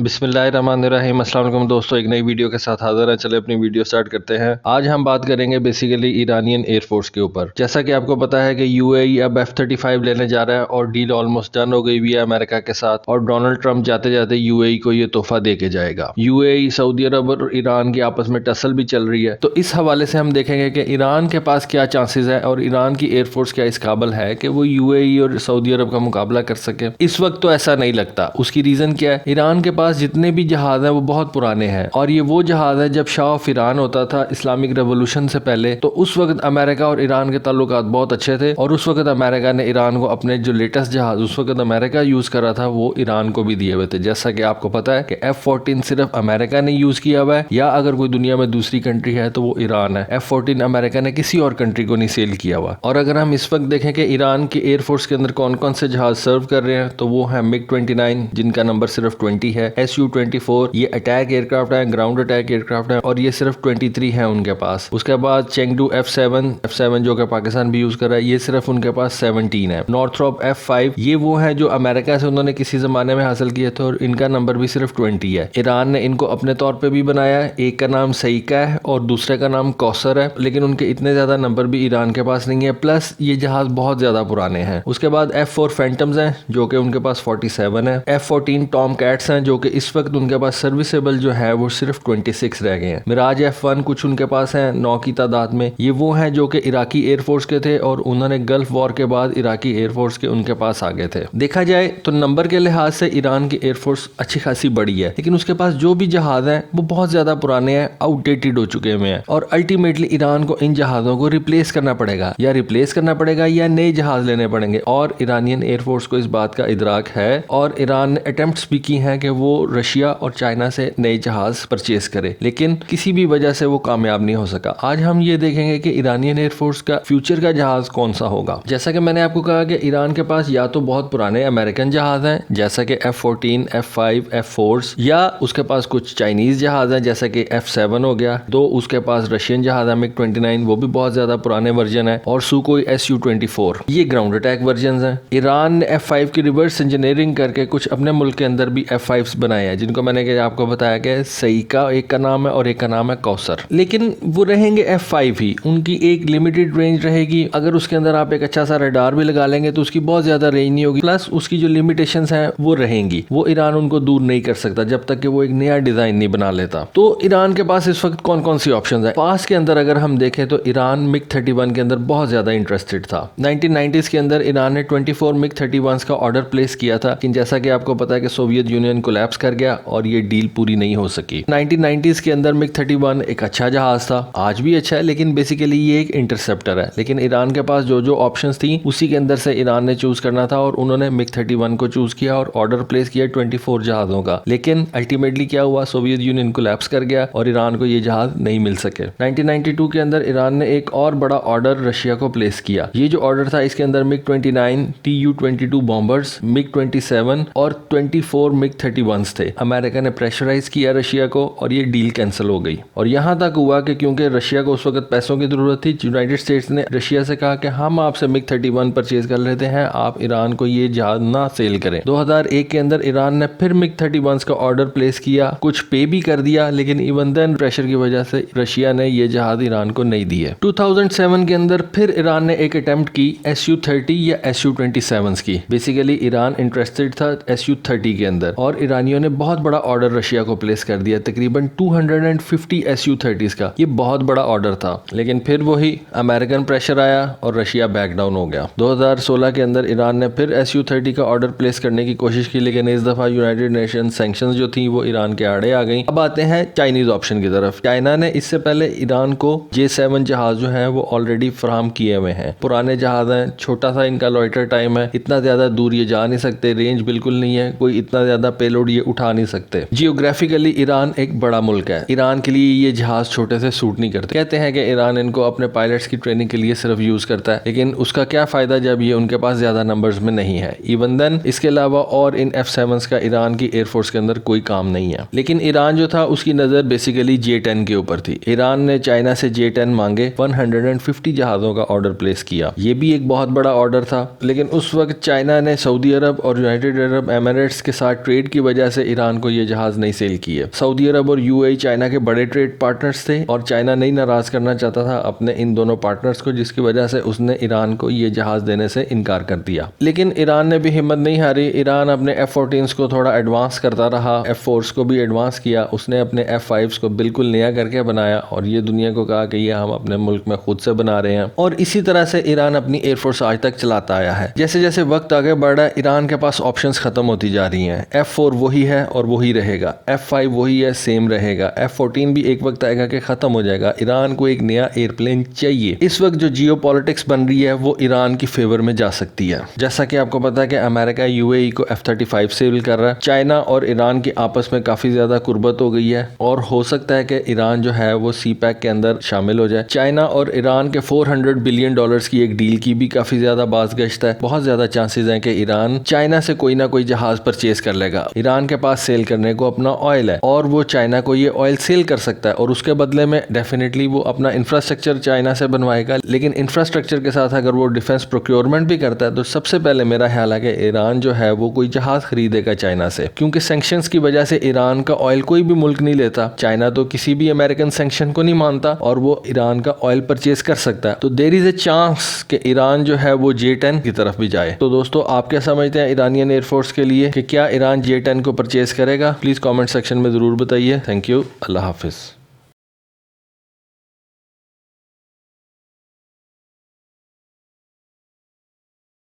बिस्मिल्लाहिर्रहमानिर्रहीम। अस्सलाम वालेकुम दोस्तों, एक नई वीडियो के साथ हाजिर हैं। चले अपनी वीडियो स्टार्ट करते हैं। आज हम बात करेंगे बेसिकली ईरानियन एयरफोर्स के ऊपर। जैसा कि आपको पता है कि यूएई अब F-35 लेने जा रहा है और डील ऑलमोस्ट डन हो गई हुई है अमेरिका के साथ, और डोनाल्ड ट्रंप जाते जाते यूएई को ये तोहफा दे के जाएगा। यूएई, सऊदी अरब और ईरान की आपस में टसल भी चल रही है। तो इस हवाले से हम देखेंगे कि ईरान के पास क्या चांसेस है और ईरान की एयरफोर्स क्या इस काबिल है कि वो यूएई और सऊदी अरब का मुकाबला कर सके। इस वक्त तो ऐसा नहीं लगता। उसकी रीजन क्या है? ईरान के पास जितने भी जहाज हैं वो बहुत पुराने हैं, और ये वो जहाज है जब शाह ऑफ ईरान होता था इस्लामिक रेवोल्यूशन से पहले, तो उस वक्त अमेरिका और ईरान के ताल्लुकात बहुत अच्छे थे, और उस वक्त अमेरिका ने ईरान को अपने जो लेटेस्ट जहाज उस वक्त अमेरिका यूज कर रहा था वो ईरान को भी दिए हुए थे। जैसा कि आपको पता है कि F-14 सिर्फ अमेरिका ने यूज किया हुआ है, या अगर कोई दुनिया में दूसरी कंट्री है तो वो ईरान है। F-14 अमेरिका ने किसी और कंट्री को नहीं सेल किया हुआ। और अगर हम इस वक्त देखें कि ईरान की एयरफोर्स के अंदर कौन कौन से जहाज सर्व कर रहे हैं, तो वो है MiG-29 जिनका नंबर सिर्फ 20 है, Su-24 ये अटैक एयरक्राफ्ट है, ग्राउंड अटैक एयरक्राफ्ट है, और ये सिर्फ 23 है उनके पास। उसके बाद चेंगडू F-7 जो कि पाकिस्तान भी यूज कर रहा है, ये सिर्फ उनके पास 17 है। नॉर्थरोप F-5 ये वो है जो अमेरिका से उन्होंने किसी जमाने में हासिल किए थे, और इनका नंबर भी सिर्फ 20 है। ईरान ने इनको अपने तौर पे भी बनाया है, एक का नाम सईका है और दूसरे का नाम कौसर है, लेकिन उनके इतने ज्यादा नंबर भी ईरान के पास नहीं है, प्लस ये जहाज बहुत ज्यादा पुराने हैं। उसके बाद F-4 फैंटम्स हैं जो कि उनके पास 47 है। F-14 टॉम कैट्स हैं जो कि इस वक्त उनके पास सर्विसेबल जो है वो सिर्फ 26 रह गए हैं। मिराज F-1 कुछ उनके पास है 9 की तादाद में। ये वो हैं जो कि इराकी एयरफोर्स के थे, और उन्होंने गल्फ वॉर के बाद इराकी एयरफोर्स के उनके पास आ गए थे। देखा जाए तो नंबर के लिहाज से ईरान की एयरफोर्स अच्छी खासी बड़ी है, लेकिन उसके पास जो भी जहाज हैं वो बहुत ज्यादा पुराने हैं, आउटडेटेड हो चुके हुए हैं, और अल्टीमेटली ईरान को इन जहाजों को रिप्लेस करना पड़ेगा, या नए जहाज लेने पड़ेंगे। और ईरानियन एयरफोर्स को इस बात का इदराक है, और ईरान ने अटेम्प्ट्स भी की हैं कि वो रशिया और चाइना से नए जहाज परचेज करे, लेकिन किसी भी वजह से वो कामयाब नहीं हो सका। आज हम ये देखेंगे कि ईरानियन एयरफोर्स का फ्यूचर का जहाज कौन सा होगा। जैसा कि मैंने आपको कहा कि ईरान के पास या तो बहुत पुराने अमेरिकन जहाज हैं जैसा कि F-14, F-5, F-4, या उसके पास कुछ चाइनीज जहाज हैं जैसा कि F-7 हो गया। दो उसके पास रशियन जहाज है MiG-29, वो भी बहुत ज्यादा पुराने वर्जन है, और सुकोई Su-24 ये ग्राउंड अटैक वर्जन है। ईरान ने F-5 की रिवर्स इंजीनियरिंग करके कुछ अपने मुल्क के अंदर भी F-5 बनाए हैं, जिनको मैंने आपको बताया कि सईका एक का नाम है और एक का नाम है कौसर, लेकिन वो रहेंगे F-5 ही। उनकी एक लिमिटेड रेंज रहेगी। अगर उसके अंदर आप एक अच्छा सा रडार भी लगा लेंगे तो उसकी बहुत ज्यादा रेंज नहीं होगी, प्लस उसकी जो लिमिटेशंस हैं वो रहेंगी। वो ईरान उनको दूर नहीं कर सकता जब तक कि वो एक नया डिजाइन नहीं बना लेता। तो ईरान के पास इस वक्त कौन कौन सी ऑप्शंस हैं? पास के अंदर अगर हम देखें तो ईरान MiG-31 के अंदर बहुत ज्यादा इंटरेस्टेड था। 1990s के अंदर ईरान ने 24 MiG-31 का ऑर्डर प्लेस किया था, लेकिन जैसा कि आपको पता है कि सोवियत यूनियन कोलैप्स कर गया और ये डील पूरी नहीं हो सकी। 1990s के अंदर MiG-31 एक अच्छा जहाज था, आज भी अच्छा है, लेकिन बेसिकली ये एक इंटरसेप्टर है। लेकिन ईरान के पास जो जो ऑप्शंस थी उसी के अंदर से ईरान ने चूज करना था, और उन्होंने MiG-31 को चूज किया और ऑर्डर प्लेस किया 24 जहाजों का। लेकिन अल्टीमेटली क्या हुआ? सोवियत यूनियन कोलैप्स कर गया और ईरान को ये जहाज नहीं मिल सके। 1992 के अंदर ईरान ने एक और बड़ा ऑर्डर रशिया को प्लेस किया। ये जो ऑर्डर था इसके अंदर MiG-29, Tu-22 बॉम्बर्स, MiG-27 और 24 MiG-31 थे। अमेरिका ने प्रेशराइज किया रशिया को और ये डील कैंसिल हो गई। और यहाँ तक हुआ कि क्योंकि रशिया को उस वक्त पैसों की जरूरत थी, यूनाइटेड स्टेट्स ने रशिया से कहा कि हम आपसे MiG-31 परचेज कर लेते हैं, आप ईरान को ये जहाज ना सेल करें। 2001 के अंदर ईरान ने फिर MiG-31 का ऑर्डर प्लेस किया, कुछ पे भी कर दिया, लेकिन इवन देन प्रेशर की वजह से रशिया ने ये जहाज ईरान को नहीं दिए। 2007 के अंदर फिर ईरान ने एक अटेम्प्ट की Su-30 या Su-27 की। बेसिकली ईरान इंटरेस्टेड था Su-30 के अंदर, और ईरानियों ने बहुत बड़ा ऑर्डर रशिया को प्लेस कर दिया, तकरीबन 250 Su-30s का। ये बहुत बड़ा ऑर्डर था, लेकिन फिर वही अमेरिकन प्रेशर आया और रशिया बैक डाउन हो गया। 2016 के अंदर ईरान ने फिर Su-30 का ऑर्डर प्लेस करने की कोशिश की, लेकिन इस दफा यूनाइटेड नेशन सैंक्शंस जो थी वो ईरान के आड़े आ गई। अब आते हैं चाइनीज ऑप्शन की तरफ। चाइना ने इससे पहले ईरान को J-7 जहाज जो है वो ऑलरेडी फराहम किए हुए हैं। पुराने जहाज हैं, छोटा सा इनका लॉइटर टाइम है, इतना ज्यादा दूर ये जा नहीं सकते, रेंज बिल्कुल नहीं है, कोई इतना ज्यादा पेलोड ये उठा नहीं सकते। जियोग्राफिकली ईरान एक बड़ा मुल्क है, ईरान के लिए ये जहाज छोटे से सूट नहीं करते। कहते हैं कि ईरान इनको अपने पायलट्स की ट्रेनिंग के लिए सिर्फ यूज करता है, लेकिन उसका क्या फायदा जब ये उनके पास ज्यादा नंबर्स में नहीं है। इवन देन इसके अलावा और इन F-7s का ईरान की एयरफोर्स के अंदर कोई काम नहीं है। लेकिन ईरान जो था उसकी नजर बेसिकली J-10 के ऊपर थी। ईरान ने चाइना से J-10 मांगे, 150 जहाजों का ऑर्डर प्लेस किया। ये भी एक बहुत बड़ा ऑर्डर था, लेकिन उस वक्त चाइना ने सऊदी अरब और यूनाइटेड अरब एमिरेट्स के साथ ट्रेड की वजह से ईरान को ये जहाज नहीं सेल किए। सऊदी अरब और यूएई चाइना के बड़े ट्रेड पार्टनर्स थे और चाइना नहीं नाराज करना चाहता था अपने इन दोनों पार्टनर्स को, जिसकी वजह से उसने ईरान को ये जहाज देने से इनकार कर दिया। लेकिन ईरान ने भी हिम्मत नहीं हारी। ईरान अपने F-14s को थोड़ा एडवांस करता रहा, F-4s को भी एडवांस किया। उसने अपने F-5s को बिल्कुल नया करके बनाया और ये दुनिया को कहा कि ये हम अपने मुल्क में खुद से बना रहे हैं। और इसी तरह से ईरान अपनी एयरफोर्स आज तक चलाता आया है। जैसे जैसे वक्त आगे बढ़ रहा है, ईरान के पास ऑप्शंस खत्म होती जा रही हैं। F-4 वही है और वही रहेगा, F-5 वही है, सेम रहेगा, F-14 भी एक वक्त आएगा कि खत्म हो जाएगा। ईरान को एक नया एयरप्लेन चाहिए। इस वक्त जो जियोपॉलिटिक्स बन रही है वो ईरान की फेवर में जा सकती है। जैसा कि आपको पता है कि अमेरिका यूएई को F-35 सेल कर रहा है। चाइना और ईरान की आपस में काफी ज्यादा कुर्बत हो गई है और हो सकता है कि ईरान जो है वो CPEC के अंदर शामिल हो जाए। चाइना और ईरान के $400 बिलियन की एक डील की भी काफी ज्यादा बाज़गश्त है। बहुत ज्यादा चांसेस हैं कि ईरान चाइना से कोई ना कोई जहाज परचेज कर लेगा। ईरान के पास सेल करने को अपना ऑयल है और वो चाइना को ये ऑयल सेल कर सकता है और उसके बदले में डेफिनेटली वो अपना इंफ्रास्ट्रक्चर चाइना से बनवाएगा। लेकिन इंफ्रास्ट्रक्चर के साथ अगर वो डिफेंस प्रोक्योरमेंट भी करता है तो सबसे पहले मेरा ख्याल है कि ईरान जो है वो कोई जहाज खरीदेगा चाइना से, क्योंकि सैंक्शंस की वजह से ईरान का ऑयल कोई भी मुल्क नहीं लेता। चाइना तो किसी भी अमेरिकन सैंक्शन को नहीं मानता और वो ईरान का ऑयल परचेज कर सकता है। तो देयर इज ए चांस कि ईरान जो है वो J-10 की तरफ भी जाए। तो दोस्तों आप क्या समझते हैं ईरानियन एयरफोर्स के लिए कि क्या ईरान J-10 को परचेज करेगा? प्लीज कमेंट सेक्शन में जरूर बताइए। Thank you. Allah Hafiz.